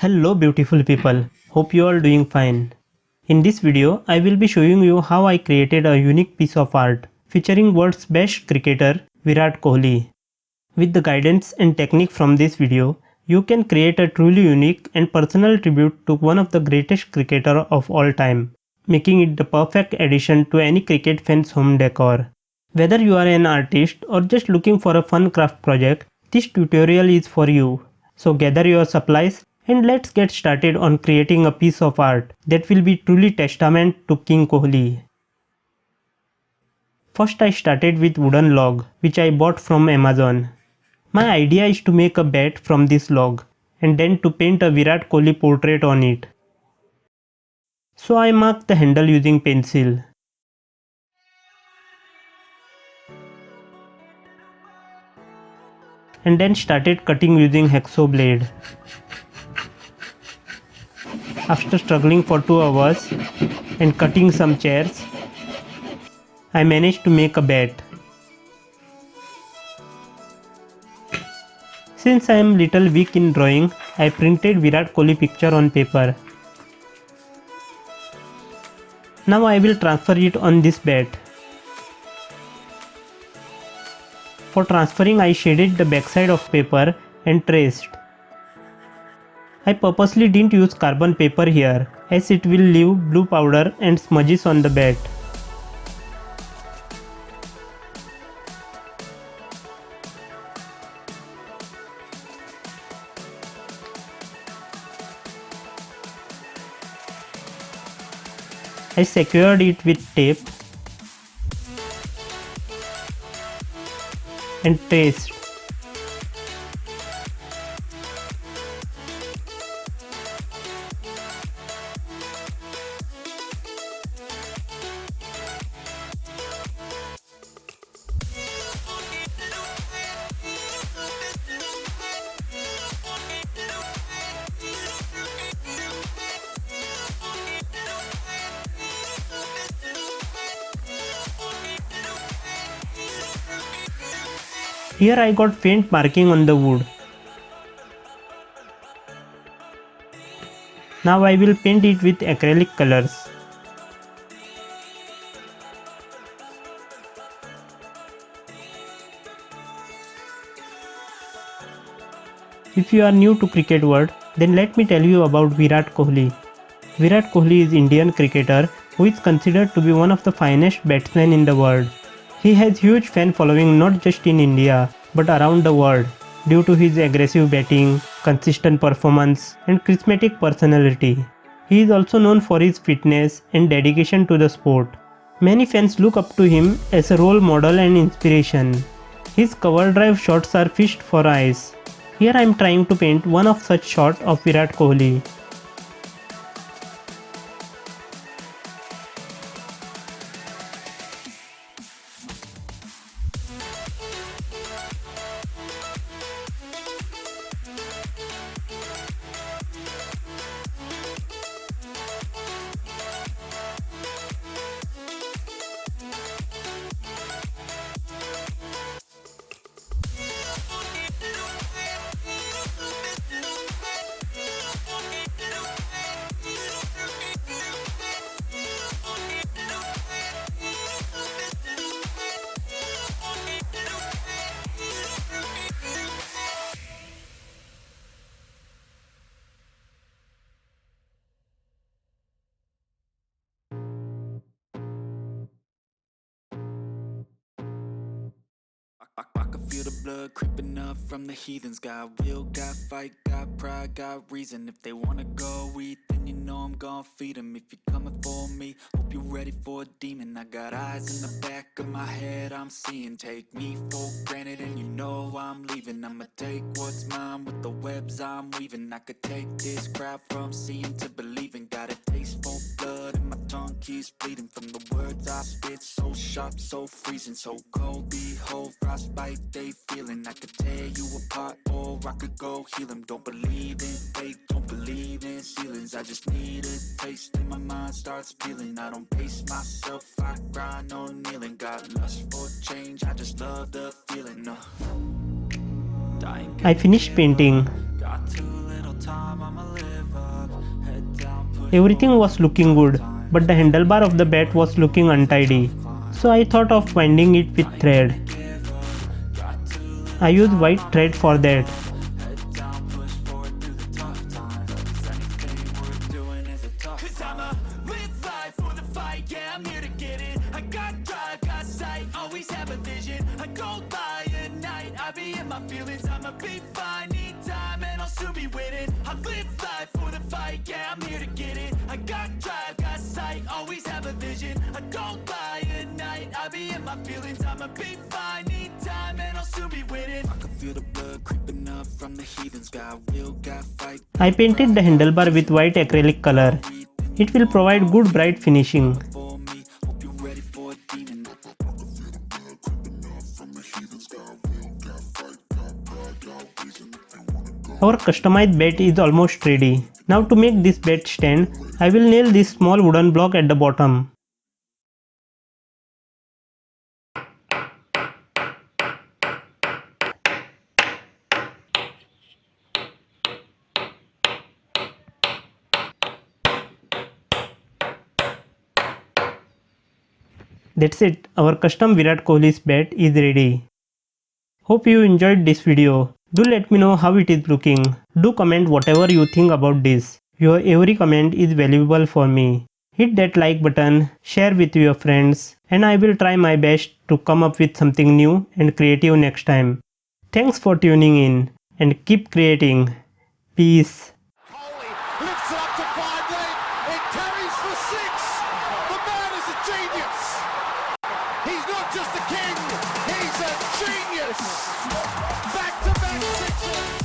Hello beautiful people, hope you are doing fine. In this video, I will be showing you how I created a unique piece of art featuring world's best cricketer Virat Kohli. With the guidance and technique from this video, you can create a truly unique and personal tribute to one of the greatest cricketer of all time, making it the perfect addition to any cricket fan's home decor. Whether you are an artist or just looking for a fun craft project, this tutorial is for you. So gather your supplies and let's get started on creating a piece of art that will be truly testament to King Kohli. First I started with wooden log which I bought from Amazon. My idea is to make a bat from this log and then to paint a Virat Kohli portrait on it. So I marked the handle using pencil. And then started cutting using hacksaw blade. After struggling for 2 hours and cutting some chairs, I managed to make a bat. Since I am little weak in drawing, I printed Virat Kohli picture on paper. Now I will transfer it on this bat. For transferring, I shaded the backside of paper and traced. I purposely didn't use carbon paper here as it will leave blue powder and smudges on the bat. I secured it with tape and traced. Here I got faint marking on the wood. Now I will paint it with acrylic colors. If you are new to cricket world, then let me tell you about Virat Kohli. Virat Kohli is Indian cricketer who is considered to be one of the finest batsmen in the world. He has huge fan following not just in India but around the world due to his aggressive batting, consistent performance and charismatic personality. He is also known for his fitness and dedication to the sport. Many fans look up to him as a role model and inspiration. His cover drive shots are feast for eyes. Here I am trying to paint one of such shots of Virat Kohli. I can feel the blood creeping up from the heathens. Got will, got fight, got pride, got reason. If they wanna go eat, then you know I'm gon' feed them. If you're coming for me, hope you're ready for a demon. I got eyes in the back of my head, I'm seeing. Take me for granted and you know I'm leaving. I'ma take what's mine with the webs I'm weaving. I could take this crowd from seeing to believing. Got a taste for blood and my tongue keeps bleeding. From the words I spit, so sharp, so freezing. So cold, behold, frostbite they feeling. I could tear you apart or I could go heal them. Don't believe in fate, don't believe in ceilings. I just need a taste and my mind starts peeling. I don't pace myself, I grind on kneeling. Got lust for change, I just love the feeling. I finished painting. Got too little time, I'ma live Everything was looking good, but the handlebar of the bat was looking untidy. So I thought of winding it with thread. I used white thread for that. Cause I'ma live life for the fight, yeah, I'm here to get it. I got drive, got sight, always have a vision. I don't lie at night, I be in my feelings. I'ma be fine, need time, and I'll soon be winning. I live life for the fight, yeah, I'm here to get it. I got drive, got sight, always have a vision. I don't lie at night, I be in my feelings. I'ma be fine, need time, and I'll soon be winning. I can feel the blood creeping up from the heathens. Got will, got fight. I painted the handlebar with white acrylic color. It will provide good bright finishing. For me, hope you're ready for a demon. Our customized bat is almost ready. Now to make this bat stand, I will nail this small wooden block at the bottom. That's it, our custom Virat Kohli's bat is ready. Hope you enjoyed this video. Do let me know how it is looking. Do comment whatever you think about this. Your every comment is valuable for me. Hit that like button, share with your friends, and I will try my best to come up with something new and creative next time. Thanks for tuning in and keep creating. Peace. Kohli lifts it up to 5 lane. It carries for 6. The man is a genius. He's not just a king, he's a genius. Back-to-back sixes.